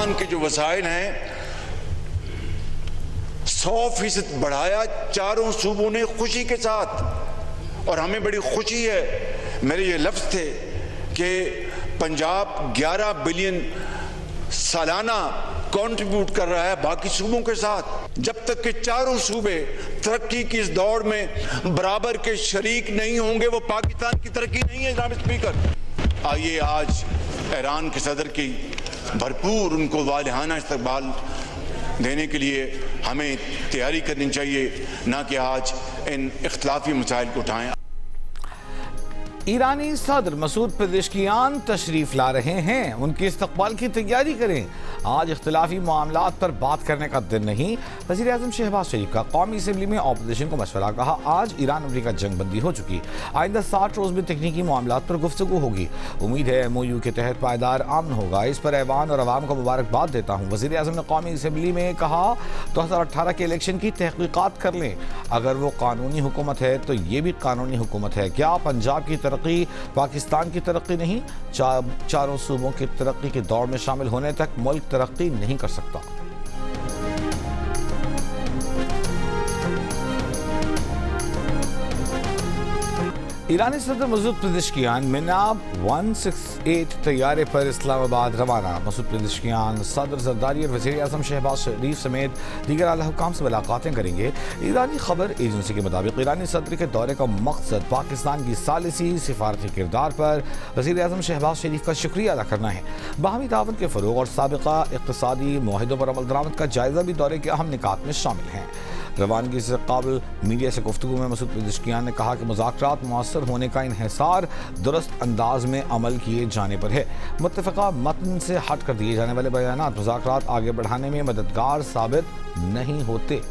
Iran के जो वसाइल हैं 100% बढ़ाया चारों सूबों ने खुशी के साथ, और हमें बड़ी खुशी है। मेरे ये लफ्ज़ थे कि पंजाब 11 बिलियन सालाना कंट्रीब्यूट कर रहा है बाकी सूबों के साथ। जब तक कि चारों सूबे तरक्की की इस दौड़ में बराबर के शरीक नहीं होंगे, वो पाकिस्तान की तरक्की नहीं है। जनाब स्पीकर, आइए आज ईरान के सदर की भरपूर उनको वालिहाना इस्तकबाल देने के लिए हमें तैयारी करनी चाहिए, ना कि आज इन इख्तिलाफी मसाइल को उठाएं। ईरानी सदर मसूद पेज़ेश्कियान तशरीफ ला रहे हैं, उनके इस्तकबाल की तैयारी करें। आज इख्तिलाफी मामलात पर बात करने का दिन नहीं। वज़ीर आज़म शहबाज शरीफ का कौमी असम्बली में अपोजिशन को मशवरा, कहा आज ईरान अमरीका जंग बंदी हो चुकी, आइंदा 60 रोज़ में तकनीकी मामलात पर गुफ्तगू होगी। उम्मीद है MOU के तहत पायदार अमन होगा। इस पर ऐवान और अवाम को मुबारकबाद देता हूँ। वज़ीर आज़म ने कौमी असम्बली में कहा 2018 के इलेक्शन की तहकीकात कर लें। अगर वो कानूनी हुकूमत है तो ये भी कानूनी हुकूमत है। क्या पंजाब की तरक्की पाकिस्तान की तरक्की नहीं? चारों सूबों की तरक्की की दौड़ में शामिल होने तक मुल्क तरक्की नहीं कर सकता। ईरानी सदर मसूद पेज़ेश्कियान मिनाब 168 तैयारे पर इस्लामाबाद रवाना। मसूद पेज़ेश्कियान सदर जरदारी और वज़ीर आज़म शहबाज शरीफ समेत दीगर आला हुक्काम से मुलाकातें करेंगे। ईरानी खबर एजेंसी के मुताबिक ईरानी सदर के दौरे का मकसद पाकिस्तान की सालिसी सिफारती किरदार पर वज़ीर आज़म शहबाज शरीफ का शुक्रिया अदा करना है। बाहमी ताउन के फ़रोग़ और साबिक़ा इक़्तिसादी मुआहिदों पर अमल दरामद का जायज़ा भी दौरे के अहम निकात में शामिल हैं। रवानगी से काबिल मीडिया से गुफ्तगू में मसूद पेज़ेश्कियान ने कहा कि मुज़ाकरात मुअस्सर होने का इन्हिसार दुरुस्त अंदाज में अमल किए जाने पर है। मुत्तफ़क़ा मतन से हट कर दिए जाने वाले बयानात मुज़ाकरात आगे बढ़ाने में मददगार साबित नहीं होते।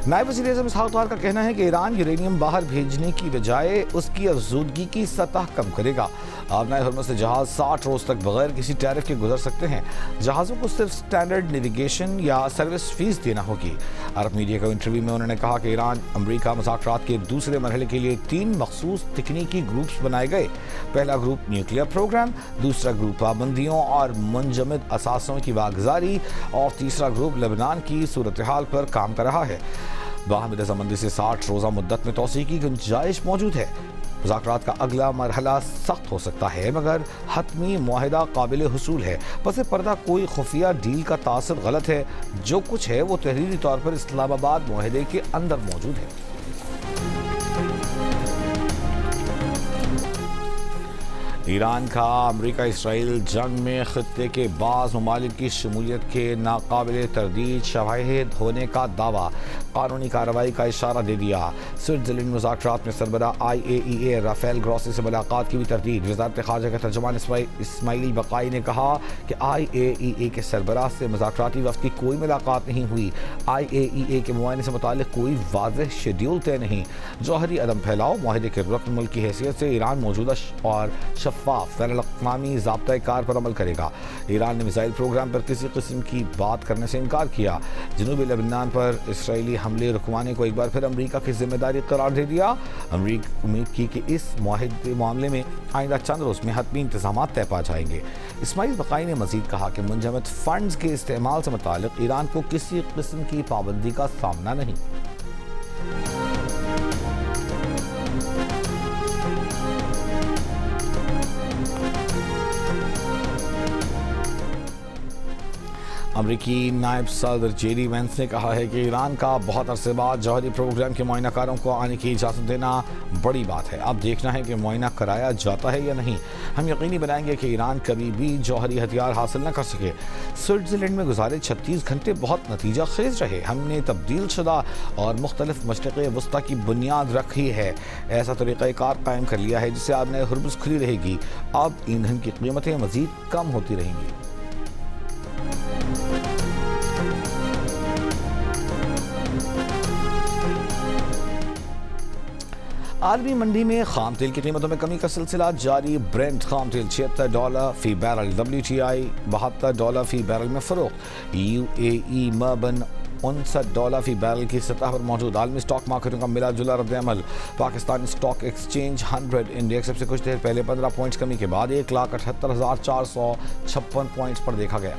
नायब वज़ीर आज़म इसहाक़ डार का कहना है कि ईरान यूरेनियम बाहर भेजने की बजाय उसकी अफज़ूदगी की सतह कम करेगा। आबनाए हुर्मुज़ से जहाज़ 60 रोज़ तक बगैर किसी टैरिफ के गुजर सकते हैं। जहाज़ों को सिर्फ स्टैंडर्ड नेविगेशन या सर्विस फीस देना होगी। अरब मीडिया को इंटरव्यू में उन्होंने कहा कि ईरान अमरीका मुज़ाकरात के दूसरे मरहले के लिए 3 मखसूस तकनीकी ग्रुप्स बनाए गए। पहला ग्रुप न्यूक्लियर प्रोग्राम, दूसरा ग्रुप पाबंदियों और मुंजमद असासों की वागुज़ारी और तीसरा ग्रुप लेबनान की सूरत हाल पर काम कर रहा है। बाहमी रज़ामंदी से 60 रोज़ा मुद्दत में तौसीक़ की गुंजाइश मौजूद है। मुज़ाकरात का अगला मरहला सख्त हो सकता है, मगर हतमी मुआहिदा काबिल हुसूल है। पस पर्दा कोई खुफिया डील का तासर गलत है। जो कुछ है वो तहरीरी तौर पर इस्लामाबाद मुआहिदे के अंदर मौजूद है। ईरान का अमरीका इसराइल जंग में खित्ते के बाज़ ममालिक की शमूलियत के नाकाबिल तरदीद शवाहिद होने का दावा, कानूनी कार्रवाई का इशारा दे दिया। स्विट्ज़रलैंड मुज़ाकरात में सरबरा IAEA राफेल ग्रॉसी से मुलाकात की भी तरदीद। वज़ारत ख़ारजा के तर्जुमान इस्माइल बक़ाई ने कहा कि IAEA के सरबराह से मुज़ाकराती वफ़द की कोई मुलाकात नहीं हुई। IAEA के मुआयने से मुताल्लिक़ कोई वाज़ेह शेड्यूल तय नहीं। जौहरी अदम फैलाओ मुआहिदे के रुकन मुल्क की हैसियत से ईरान मौजूदा और बैनुल-अक़वामी ज़ाब्ता-ए-कार पर अमल करेगा। ईरान ने मिसाइल प्रोग्राम पर किसी किस्म की बात करने से इनकार किया। जनूबी लेबनान पर इसराइली हमले रुकवाने को एक बार फिर अमरीका की जिम्मेदारी करार दे दिया। अमरीका उम्मीद की कि इस मामले में आइंदा चंद रोज़ में हतमी इंतजाम तय पा जाएंगे। इस्माइल बक़ाई ने मज़ीद कहा कि मुंजमद फंड्स के इस्तेमाल से मुताल्लिक़ ईरान को किसी किस्म की पाबंदी का सामना नहीं। अमरीकी नायब सदर JD वेंस ने कहा है कि ईरान का बहुत अरसे बाद जौहरी प्रोग्राम के मुआयनाकारों को आने की इजाज़त देना बड़ी बात है। अब देखना है कि मुआयना कराया जाता है या नहीं। हम यकीनी बनाएंगे कि ईरान कभी भी जौहरी हथियार हासिल न कर सके। स्विट्ज़रलैंड में गुज़ारे 36 घंटे बहुत नतीजा खेज रहे। हमने तब्दील शुदा और मुख्तलिफ मशरिक़ वस्ता की बुनियाद रखी है। ऐसा तरीक़ाकार कायम कर लिया है जिससे आबनाए हुर्मुज़ खुली रहेगी। अब ईंधन की कीमतें मज़ीद कम होती रहेंगी। आलमी मंडी में खाम तेल की कीमतों में कमी का सिलसिला जारी। ब्रेंट खाम तेल $76 फी बैरल, WTI $72 फी बैरल में फ़रोख्त। UAE मर्बन $59 फी बैरल की सतह पर मौजूद। आलमी स्टॉक मार्केटों का मिला जुला रद्द-ए-अमल। पाकिस्तान स्टॉक एक्सचेंज 100 इंडेक्स सबसे कुछ देर पहले 15 पॉइंट्स कमी के बाद 1,78,456 पॉइंट्स पर देखा गया।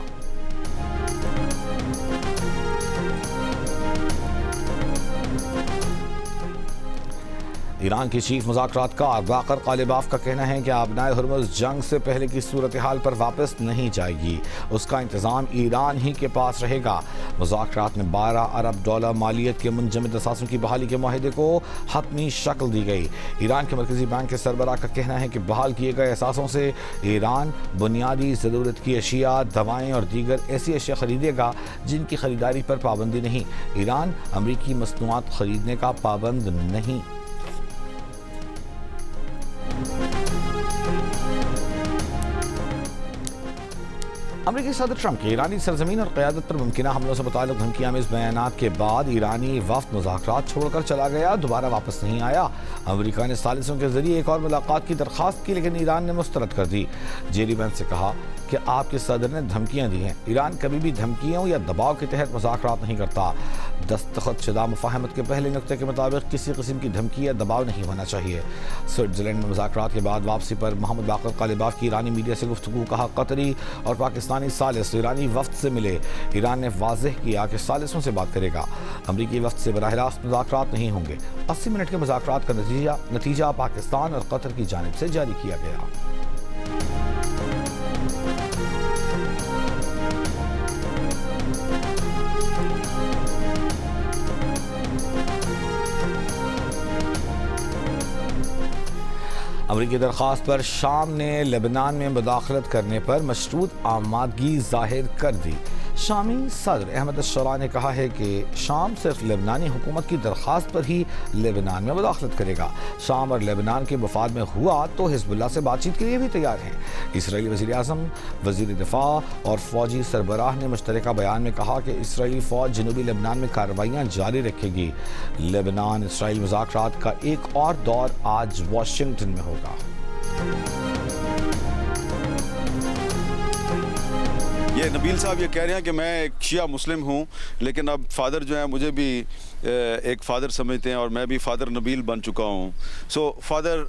ईरान की चीफ मुज़ाकरातकार बाकर कालिबाफ का कहना है कि आबनाए हुर्मुज़ जंग से पहले की सूरत हाल पर वापस नहीं जाएगी, उसका इंतज़ाम ईरान ही के पास रहेगा। मुज़ाकरात में $12 अरब मालियत के मुंजमद असासों की बहाली के माहिदे को हतमी शक्ल दी गई। ईरान के मरकज़ी बैंक के सरबराह का कहना है कि बहाल किए गए असासों से ईरान बुनियादी ज़रूरत की अशिया, दवाएँ और दीगर ऐसी अशिया खरीदेगा जिनकी खरीदारी पर पाबंदी नहीं। ईरान अमरीकी मसनूआत खरीदने का पाबंद नहीं। अमेरिकी सदर ट्रंप के ईरानी सरजमीन और क़यादत पर मुमकिना हमलों से मुताल्लिक़ धमकियामेज़ बयानात के बाद ईरानी वफ़द मुज़ाकरात छोड़कर चला गया, दोबारा वापस नहीं आया। अमेरिका ने सालिसों के जरिए एक और मुलाकात की दरख्वास्त की, लेकिन ईरान ने मुस्तरद कर दी। जेरी वेंस से कहा कि आपके सदर ने धमकियाँ दी हैं। ईरान कभी भी धमकियों या दबाव के तहत मुज़ाकरात नहीं करता। दस्तखत शुदा मुफ़ाहमत के पहले नुक्ते के मुताबिक किसी किस्म की धमकी या दबाव नहीं होना चाहिए। स्विट्ज़रलैंड में मुज़ाकरात के बाद वापसी पर मोहम्मद बाकर कालिबाफ की ईरानी मीडिया से गुफ्तगू। कहा, कतरी और पाकिस्तानी सालिस ईरानी वफ़द से मिले। ईरान ने वाज़ेह किया कि सालिसों से बात करेगा, अमरीकी वफ़द से बराह रास्त मुज़ाकरात नहीं होंगे। 80 मिनट के मुज़ाकरात का नतीजा पाकिस्तान और कतर की जानिब से जारी किया गया। अमरीकी दरख्वास्त पर शाम ने लेबनान में मुदाखलत करने पर मशरूत आमादगी जाहिर कर दी। शामी सदर अहमद अश-शरा ने कहा है कि शाम सिर्फ लेबनानी हुकूमत की दरख्वास्त पर ही लेबनान में मुदाखलत करेगा। शाम और लेबनान के मफाद में हुआ तो हिजबुल्लाह से बातचीत के लिए भी तैयार हैं। इसराइली वज़ीर आज़म, वज़ीर दिफा और फौजी सरबराह ने मुश्तरका बयान में कहा कि इसराइली फ़ौज जनूबी लेबनान में कार्रवाइयाँ जारी रखेगी। लेबनान इसराइल मुज़ाकरात का एक और दौर आज वाशिंगटन में होगा। ये नबील साहब ये कह रहे हैं कि मैं एक शिया मुस्लिम हूँ, लेकिन अब फादर जो है मुझे भी एक फ़ादर समझते हैं और मैं भी फ़ादर नबील बन चुका हूँ। So father,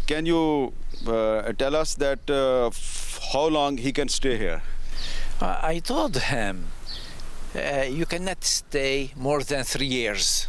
can you tell us that how long he can stay here? I told him, you cannot stay more than 3 years.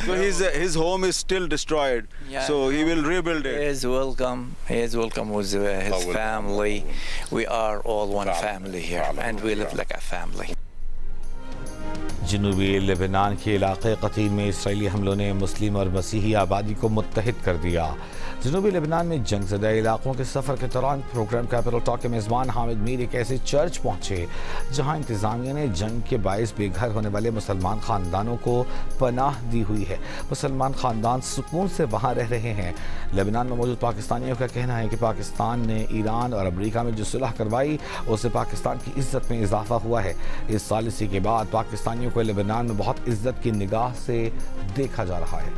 So his home is still destroyed. Yeah. So he will rebuild He it. is welcome. He is welcome with his family. We are all one family here, and we live like a family. जनूबी Lebanon के इलाक़े क़तील में Israeli हमलों ने मुस्लिम और मसीही आबादी को मुत्तहिद कर दिया। जनूबी लेबनान में जंग ज़दा इलाक़ों के सफ़र के दौरान प्रोग्राम कैपिटल टॉक के मेज़बान हामिद मीर एक ऐसे चर्च पहुँचे जहाँ इंतज़ामिया ने जंग के बायस बेघर होने वाले मुसलमान ख़ानदानों को पनाह दी हुई है। मुसलमान ख़ानदान सुकून से वहाँ रह रहे हैं। लेबनान में मौजूद पाकिस्तानियों का कहना है कि पाकिस्तान ने ईरान और अमरीका में जो सुलह करवाई उससे पाकिस्तान की इज़्ज़त में इजाफा हुआ है। इस सालिसी के बाद पाकिस्तानियों को लेबनान में बहुत इज्जत की निगाह से देखा जा रहा है।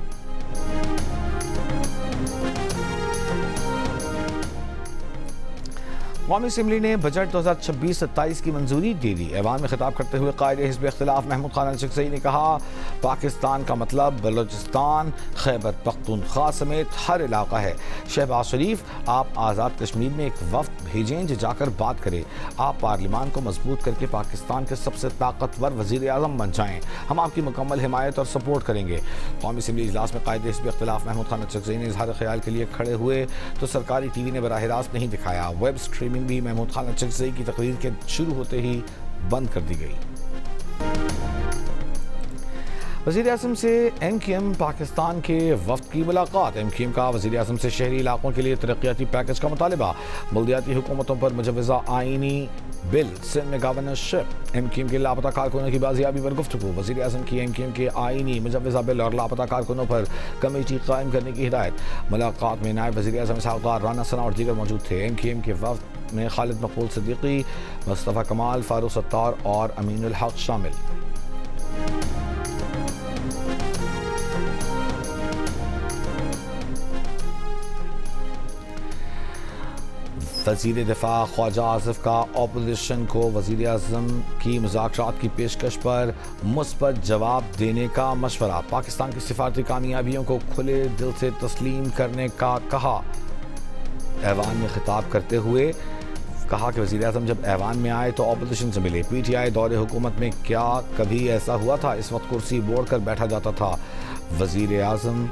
कौमी असम्बली ने बजट 2026-27 की मंजूरी दे दी। ऐवान में खिताब करते हुए कायद हिज़्ब इख्तिलाफ महमूद खान अल-चकज़ई ने कहा, पाकिस्तान का मतलब बलूचिस्तान, खैबर पख्तूनख्वा समेत हर इलाका है। शहबाज शरीफ, आप आज़ाद कश्मीर में एक वफ़द भेजें जो जाकर बात करे। आप पार्लिमान को मजबूत करके पाकिस्तान के सबसे ताकतवर वज़ीर आज़म बन जाएँ। हम आपकी मुकम्मल हिमायत और सपोर्ट करेंगे। कौमी असम्बली इजलास में कायद हिज़्ब इख्तिलाफ महमूद खान अल-चकज़ई ने इज़हार ख्याल के लिए खड़े हुए तो सरकारी TV ने बराह रास्त नहीं दिखाया। वेब स्ट्रीमिंग भी महमूद खान अल-चकज़ई की तकरीर के शुरू होते ही बंद कर दी गई। वज़ीर आज़म से MQM पाकिस्तान के वफ़द की मुलाकात। MQM का वज़ीर आज़म से शहरी इलाकों के लिए तरक्याती पैकेज का मुतालबा। बल्दियाती हुकूमतों पर मुजव्वज़ा आइनी बिल, सिंध में गवर्नरशिप। MQM के लापता कारकुनों की बाजियाबी पर गुफ्तगू। वज़ीर आज़म की MQM के आइनी मुजव्वज़ा बिल और लापता कारकुनों पर कमेटी कायम करने की हिदायत। मुलाकात में नायब वज़ीर आज़म इसहाक़ डार, राना सना और दीगर मौजूद थे। MQM के वफ़द में खालिद मकबूल सिद्दीकी, मुस्तफ़ा कमाल, फारूक सत्तार और अमीनुल हक शामिल। वज़ीर दिफा ख्वाजा आसिफ का अपोजिशन को वज़ीर आज़म की मुज़ाकरात की पेशकश पर मुस्बत जवाब देने का मशवरा। पाकिस्तान की सिफारती कामयाबियों को खुले दिल से तस्लीम करने का कहा। ऐवान में खिताब करते हुए कहा कि वज़ीर आज़म जब ऐवान में आए तो अपोजिशन से मिले। PTI दौरे हुकूमत में क्या कभी ऐसा हुआ था? इस वक्त कुर्सी बोड़ कर बैठा जाता था। वज़ीर आज़म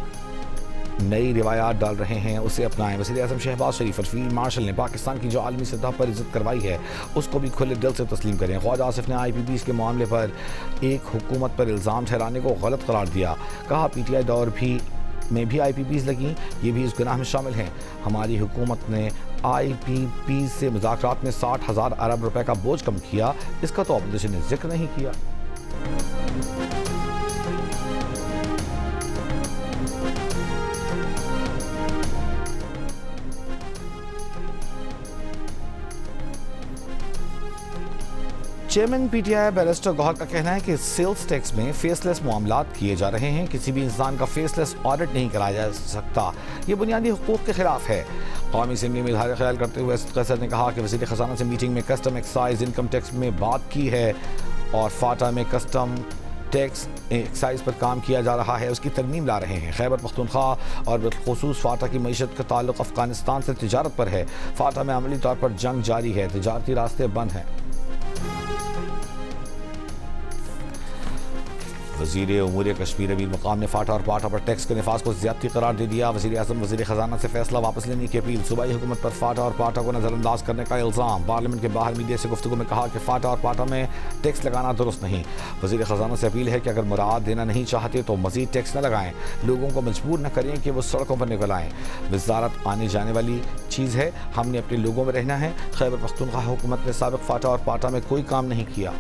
नई रिवायात डाल रहे हैं, उसे अपनाएं। वज़ीर आज़म शहबाज शरीफ और फील्ड मार्शल ने पाकिस्तान की जो आलमी सतह पर इज्जत करवाई है उसको भी खुले दिल से तस्लीम करें। ख्वाजा आसिफ ने IPPs के मामले पर एक हुकूमत पर इल्ज़ाम ठहराने को गलत करार दिया। कहा PTI दौर में भी IPPs लगी, ये भी इस गुनाह में शामिल हैं। हमारी हुकूमत ने IPPs से मुज़ाकरात में 60,000 अरब रुपए का बोझ कम किया, इसका तो अपोजिशन ने जिक्र नहीं किया। चेयरमैन PTI बैरिस्टर गौहर का कहना है कि सेल्स टैक्स में फेसलेस मामलात किए जा रहे हैं। किसी भी इंसान का फेसलेस ऑडिट नहीं कराया जा सकता, ये बुनियादी हुकूक के खिलाफ है। कौमी असेंबली में इज़हार ख्याल करते हुए असद ने कहा कि वज़ीर ख़ज़ाना से मीटिंग में कस्टम एक्साइज इनकम टैक्स में बात की है और फाटा में कस्टम टैक्स एक्साइज पर काम किया जा रहा है, उसकी तरमीम ला रहे हैं। खैबर पख्तूनख्वा और बिलखुसूस फाटा की मईशत का ताल्लुक अफ़गानिस्तान से तिजारत पर है। फाटा में अमली तौर पर जंग जारी है, तिजारती रास्ते बंद हैं। वज़ीर उमूर कश्मीर अमीर मुकाम ने फाटा और पाटा पर टैक्स के नफाज को ज़्यादती करार दे दिया। वज़ीर आज़म वज़ीर ख़ज़ाना से फैसला वापस लेने की अपील। सूबाई हुकूमत पर फाटा और पाटा को नज़रअंदाज करने का इल्ज़ाम। पार्लियामेंट के बाहर मीडिया से गुफ्तगू में कहा कि फाटा और पाटा में टैक्स लगाना दुरुस्त नहीं। वज़ीर ख़ज़ाना से अपील है कि अगर मुराद देना नहीं चाहते तो मज़ीद टैक्स न लगाएं, लोगों को मजबूर न करें कि वो सड़कों पर निकल आएँ। वज़ारत आने जाने वाली चीज़ है, हमने अपने लोगों में रहना है। खैबर पख्तूनख्वा हुकूमत ने साबिक़ फाटा और पाटा में कोई काम नहीं किया।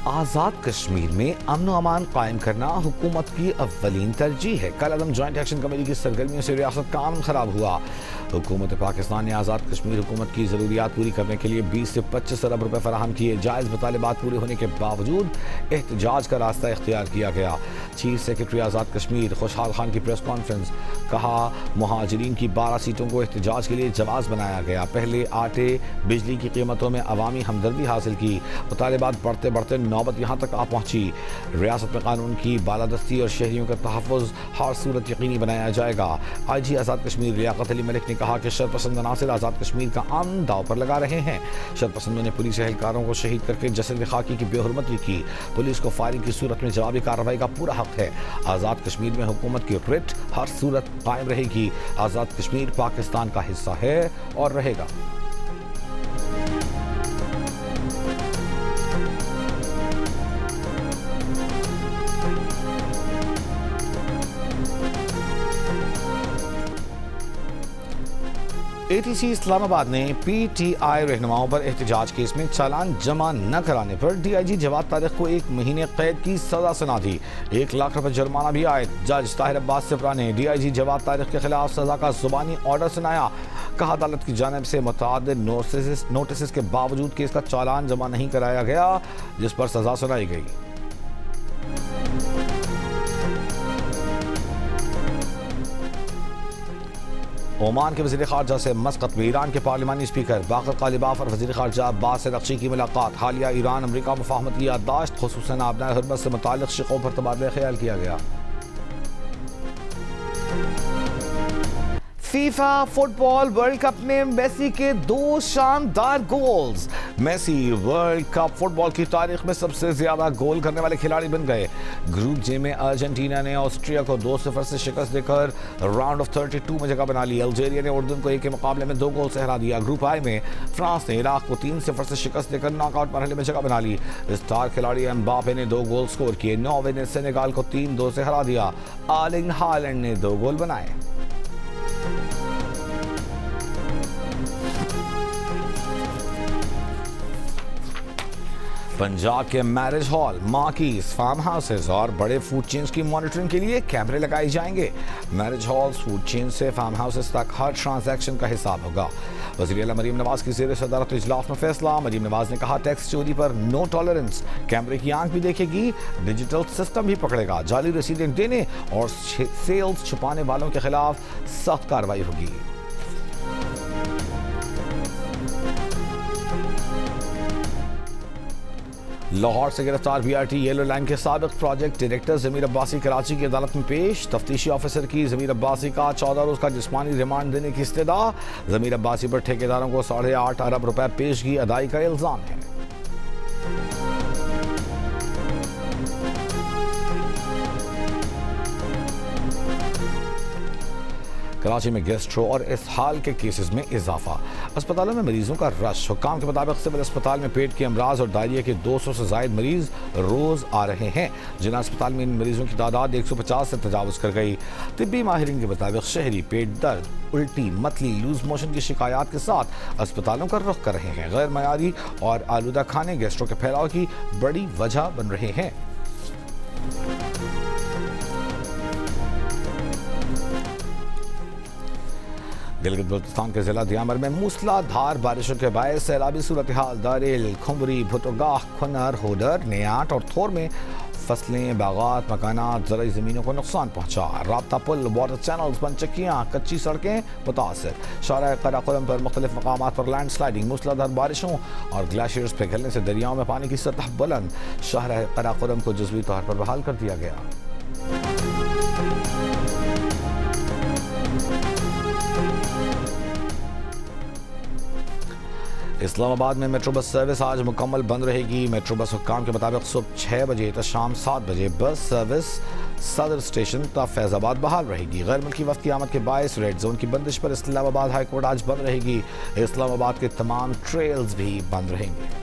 आज़ाद कश्मीर में अमन व अमान कायम करना हुकूमत की अव्वलीन तरजीह है। कल अदम जॉइंट एक्शन कमेटी की सरगर्मियों से रियासत का अमन खराब हुआ। हुकूमत पाकिस्तान ने आज़ाद कश्मीर हुकूमत की ज़रूरियात पूरी करने के लिए 20 से 25 अरब रुपए फराहम किए। जायज़ मुतालिबात पूरे होने के बावजूद एहतजाज का रास्ता इख्तियार किया गया। चीफ सेक्रेटरी आज़ाद कश्मीर खुशहाल खान की प्रेस कॉन्फ्रेंस। कहा मुहाजिरीन की 12 सीटों को एहतजाज के लिए जवाज़ बनाया गया। पहले आटे बिजली की कीमतों में अवामी हमदर्दी हासिल की। मुतालिबात बढ़ते बढ़ते नौबत यहाँ तक आ पहुँची। रियासत में कानून की बालादस्ती और शहरियों का तहफ़्फ़ुज़ हर सूरत यकीनी बनाया जाएगा। IG आज़ाद कश्मीर लियाकत अली मलिक ने कहा कि शरपसंद अनासिर आज़ाद कश्मीर का अमन दाव पर लगा रहे हैं। शरपसंदों ने पुलिस एहलकारों को शहीद करके जसद खाकी की बेहुरमती की। पुलिस को फायरिंग की सूरत में जवाबी कार्रवाई का पूरा हक है। आज़ाद कश्मीर में हुकूमत की रिट हर सूरत कायम रहेगी। आज़ाद कश्मीर पाकिस्तान का हिस्सा है और रहेगा। ATC इस्लामाबाद ने PTI रहनुमाओं पर एहतजाज केस में चालान जमा न कराने पर DIG जवाद तारिक को 1 महीने कैद की सजा सुना दी। 1 लाख रुपए जुर्माना भी आए। जज ताहिर अब्बास सिप्रा ने DIG जवाद तारिक के खिलाफ सजा का जुबानी ऑर्डर सुनाया। कहा अदालत की जानिब से मुतअद्दिद नोटिस के बावजूद केस का चालान जमा नहीं कराया गया, जिस पर सजा सुनाई गई। ओमान के वज़ीर ख़ारजा से मस्कत में ईरान के पार्लिमानी स्पीकर बाकर कालिबाफ और वज़ीर ख़ारजा अब्बास रक्शी की मुलाकात। हालिया ईरान अमरीका मुफाहमत की याददाश्त, ख़ुसूसन आबनाए हुर्मत से मुताल्लिक़ शिकों पर तबादला ख्याल किया गया। फीफा फुटबॉल वर्ल्ड कप में मेसी के 2 शानदार goals. Messi world cup football की तारीख में सबसे ज्यादा गोल करने वाले खिलाड़ी बन गए। ग्रुप जे में अर्जेंटीना ने ऑस्ट्रिया को 2-0 से शिकस्त देकर राउंड ऑफ 32 में जगह बना ली। अल्जीरिया ने उर्दन को 1 के मुकाबले में 2 गोल से हरा दिया। ग्रुप आई में फ्रांस ने इराक को 3-0 से शिकस्त देकर नॉकआउट मरहले में जगह बना ली। स्टार खिलाड़ी एम्बापे ने 2 गोल स्कोर किए। नॉर्वे ने सेनेगाल को 3-2 से हरा दिया। आर्लिंग हालैंड ने 2 गोल बनाए। पंजाब के marriage hall, marquees, farm houses और बड़े फूड चेन्स की मॉनिटरिंग के लिए कैमरे लगाए जाएंगे। मैरिज हॉल्स, फूड चेन से फार्म हाउसेज तक हर ट्रांजैक्शन का हिसाब होगा। वज़ीर आला मरीम नवाज की ज़ेर सदारत इजलास में फैसला। मरीम नवाज ने कहा, टैक्स चोरी पर नो टॉलरेंस, कैमरे की आंख भी देखेगी, डिजिटल सिस्टम भी पकड़ेगा, जाली रसीदें देने और सेल्स छुपाने वालों के खिलाफ सख्त कार्रवाई होगी। लाहौर से गिरफ्तार बीआरटी येलो लाइन के साबिक प्रोजेक्ट डायरेक्टर ज़मीर अब्बासी कराची की अदालत में पेश। तफ्तीशी ऑफिसर की ज़मीर अब्बासी का 14 रोज का जिस्मानी रिमांड देने की इस्तदा। ज़मीर अब्बासी पर ठेकेदारों को 8.5 अरब रुपए पेशगी अदाई का इल्जाम है। कराची में गैस्ट्रो और इसहाल के केसेस में इजाफा। अस्पतालों में मरीजों का रश। हुक्काम के मुताबिक सिविल अस्पताल में पेट के अमराज और डायरिया के 200 से जायद मरीज रोज आ रहे हैं। जिला अस्पताल में इन मरीजों की तादाद 150 से तजावुज कर गई। तिब्बी माहिरीन के मुताबिक शहरी पेट दर्द, उल्टी, मतली, लूज मोशन की शिकायत के साथ अस्पतालों का रुख कर रहे हैं। गैर मयारी और आलूदा खाने गैस्ट्रो के फैलाव की बड़ी वजह बन रहे हैं। गिलगित बल्तिस्तान के जिला दियामर में मूसलाधार बारिशों के बायस सैलाबी सूरत हाल। दारेल, खुमरी, भुटोगाह, खुनर, होडर, नेयाट और थोर में फसलें, बागात, मकानात, ज़राई ज़मीनों को नुकसान पहुँचा। राब्ता पुल, वाटर चैनल्स, बनचक्कियाँ, कच्ची सड़कें मुतासर। शारा कराकोरम पर मुख्तलिफ मकामात पर लैंड स्लाइडिंग। मूसलाधार बारिशों और ग्लेशियर्स पिघलने से दरियाओं में पानी की सतह बुलंद। शहर कराकोरम को जुज़वी तौर पर बहाल कर दिया गया। इस्लामाबाद में मेट्रो बस सर्विस आज मुकम्मल बंद रहेगी। मेट्रो बस हुक्काम के मुताबिक सुबह 6 बजे तो शाम 7 बजे बस सर्विस सदर स्टेशन तक फैजाबाद बहाल रहेगी। गैर मुल्की वक्त की आमद के बायस रेड जोन की बंदिश पर इस्लामाबाद हाई कोर्ट आज बंद रहेगी। इस्लामाबाद के तमाम ट्रेल्स भी बंद रहेंगे।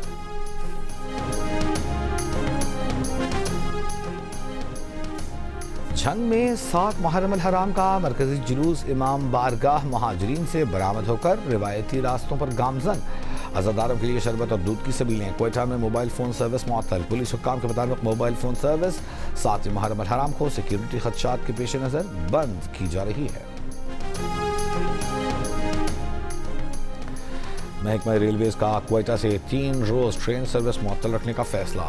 झंग में 7 मुहर्रम अल हराम का मरकजी जुलूस इमाम बारगाह महाजरीन से बरामद होकर रिवायती रास्तों पर गामजन। अज़ादारों के लिए शरबत और दूध की सबीलें। क्वेटा में मोबाइल फ़ोन सर्विस मुअत्तल। पुलिस हुक्काम के मुताबिक मोबाइल फ़ोन सर्विस 7 मुहर्रम अल हराम को सिक्योरिटी खदशात के पेश नज़र बंद की जा रही है। महकमा रेलवेज का क्वेटा से 3 रोज़ ट्रेन सर्विस मुअत्तल रखने का फैसला।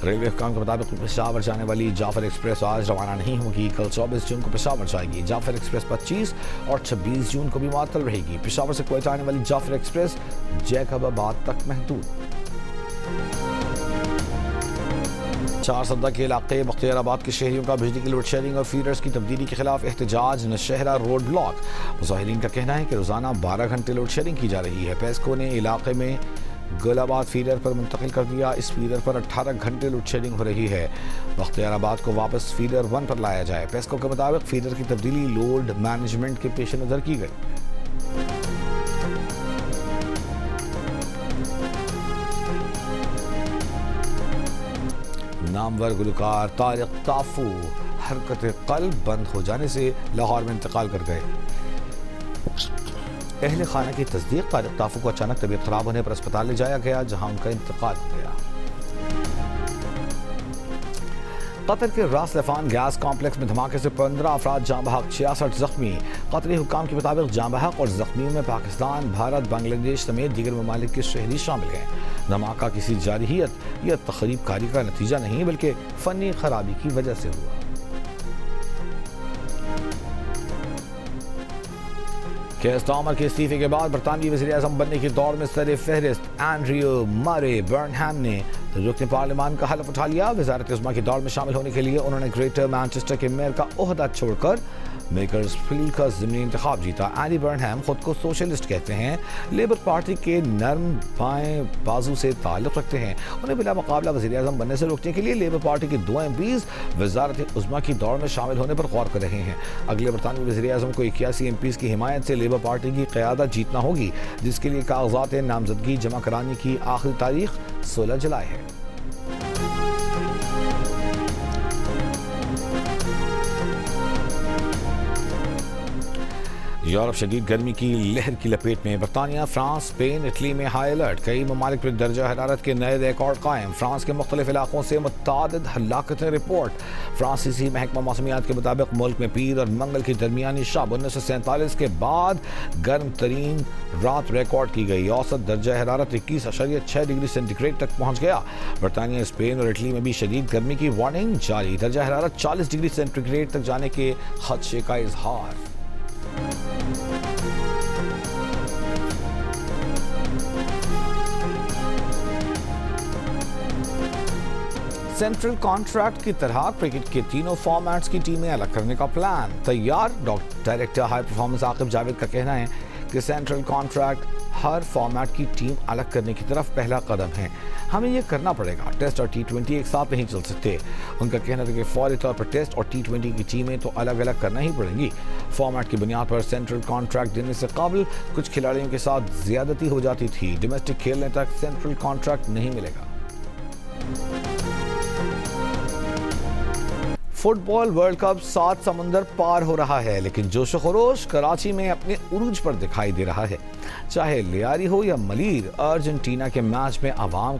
रेलवे हुक्काम के मुताबिक पेशावर जाने वाली जाफर एक्सप्रेस आज रवाना नहीं होगी। कल 24 जून को पेशावर जाएगी। जाफर एक्सप्रेस 25 और 26 जून को भी मुअत्तल रहेगी। पेशावर से क्वेटा आने वाली जाफर एक्सप्रेस जैकबाबाद तक महदूद। 4 सद्दा के इलाके बख्तियाराबाद के शहरियों का बिजली की लोड शेयरिंग और फीडर्स की तब्दीली के खिलाफ एहतजाज। Nowshera road block. मुजाहिरीन का कहना है कि रोजाना 12 घंटे लोड शेयरिंग की जा रही है। पेस्को ने इलाके में गुलाबाद फीडर पर मुंतकिल कर दिया। इस फीडर पर 18 घंटे लोड शेयरिंग हो रही है। बख्तियाराबाद को वापस फीडर 1 पर लाया जाए। पेस्को के मुताबिक फीडर की तब्दीली लोड मैनेजमेंट के पेश नज़र की गई। नामवर गुलकार तारिक ताफू हरकत कल्ब बंद हो जाने से लाहौर में इंतकाल कर गए। अहले खाना की तस्दीक, तारिक ताफू को अचानक तबीयत खराब होने पर अस्पताल ले जाया गया जहां उनका इंतकाल हो गया। कतर के रास लफान गैस कॉम्प्लेक्स में धमाके से 15 अफराद जाँ बहक, 66 जख्मी। कतरी हुक्काम के मुताबिक जाँ बहक और जख्मियों में पाकिस्तान, भारत, बांग्लादेश समेत दीगर ममालिक के शहरी शामिल हैं। धमाका किसी जारहियत या तखरीब कारी का नतीजा नहीं बल्कि फनी खराबी की वजह से हुआ। केयर स्टार्मर के इस्तीफे के बाद बरतानवी वज़ीर-ए-आज़म बनने की दौड़ में सर फहरिस्त एंड्रयू मरे बर्नहैम ने रुकन पार्लियामान का हलफ उठा लिया। वज़ारत उज़्मा की दौड़ में शामिल होने के लिए उन्होंने ग्रेटर मैनचेस्टर के मेयर का ओहदा छोड़कर मेकर्सफील्ड का ज़िमनी इंतखाब जीता। एंडी बर्नहैम खुद को सोशलिस्ट कहते हैं। लेबर पार्टी के नर्म बाएं बाजू से ताल्लुक़ रखते हैं। उन्हें बिला मुकाबला वज़ीर-ए-आज़म बनने से रोकने के लिए लेबर पार्टी के 2 MPs वज़ारत उज़्मा की दौड़ में शामिल होने पर गौर कर रहे हैं। अगले बरतानवी वज़ीर-ए-आज़म को 81 MPs की हिमायत से लेबर पार्टी की क़यादत जीतना होगी, जिसके लिए कागजात नामजदगी जमा कराने की आखिरी तारीख 16 जुलाई है। यूरोप शदीद गर्मी की लहर की लपेट में। बरतानिया, फ्रांस, स्पेन, इटली में हाई अलर्ट। कई ममालिक में दर्जा हरारत के नए रिकॉर्ड कायम। फ्रांस के मुख्तलिफ इलाकों से मुतादिद हलाकतें रिपोर्ट। फ्रांसीसी महकमा मौसमियात के मुताबिक मुल्क में पीर और मंगल की दरमियानी शब 1947 के बाद गर्म तरीन रात रिकॉर्ड की गई। औसत दर्जा हरारत 21.6 डिग्री सेंटीग्रेड तक पहुँच गया। बरतानिया, स्पेन और इटली में भी शदीद गर्मी की वार्निंग जारी। दर्जा हरारत 40 डिग्री सेंटीग्रेड तक जाने के खदशे का इजहार। सेंट्रल कॉन्ट्रैक्ट की तरह क्रिकेट के तीनों फॉर्मेट्स की टीमें अलग करने का प्लान तैयार। Director high performance Aqib Javed का कहना है कि सेंट्रल कॉन्ट्रैक्ट हर फॉर्मेट की टीम अलग करने की तरफ पहला कदम है। हमें यह करना पड़ेगा। टेस्ट और T20 एक साथ नहीं चल सकते। उनका कहना था कि फौरी तौर पर टेस्ट और T20 की टीमें तो अलग अलग करना ही पड़ेंगी। फॉर्मेट की बुनियाद पर सेंट्रल कॉन्ट्रैक्ट देने से कबल कुछ खिलाड़ियों के साथ ज्यादती हो जाती थी। डोमेस्टिक खेलने तक सेंट्रल कॉन्ट्रैक्ट नहीं मिलेगा। फुटबॉल वर्ल्ड कप 7 समंदर पार हो रहा है, लेकिन जोश खरोश कराची में अपने उरूज पर दिखाई दे रहा है। चाहे लियारी हो या मलीर, अर्जेंटीना के मैच में आवाम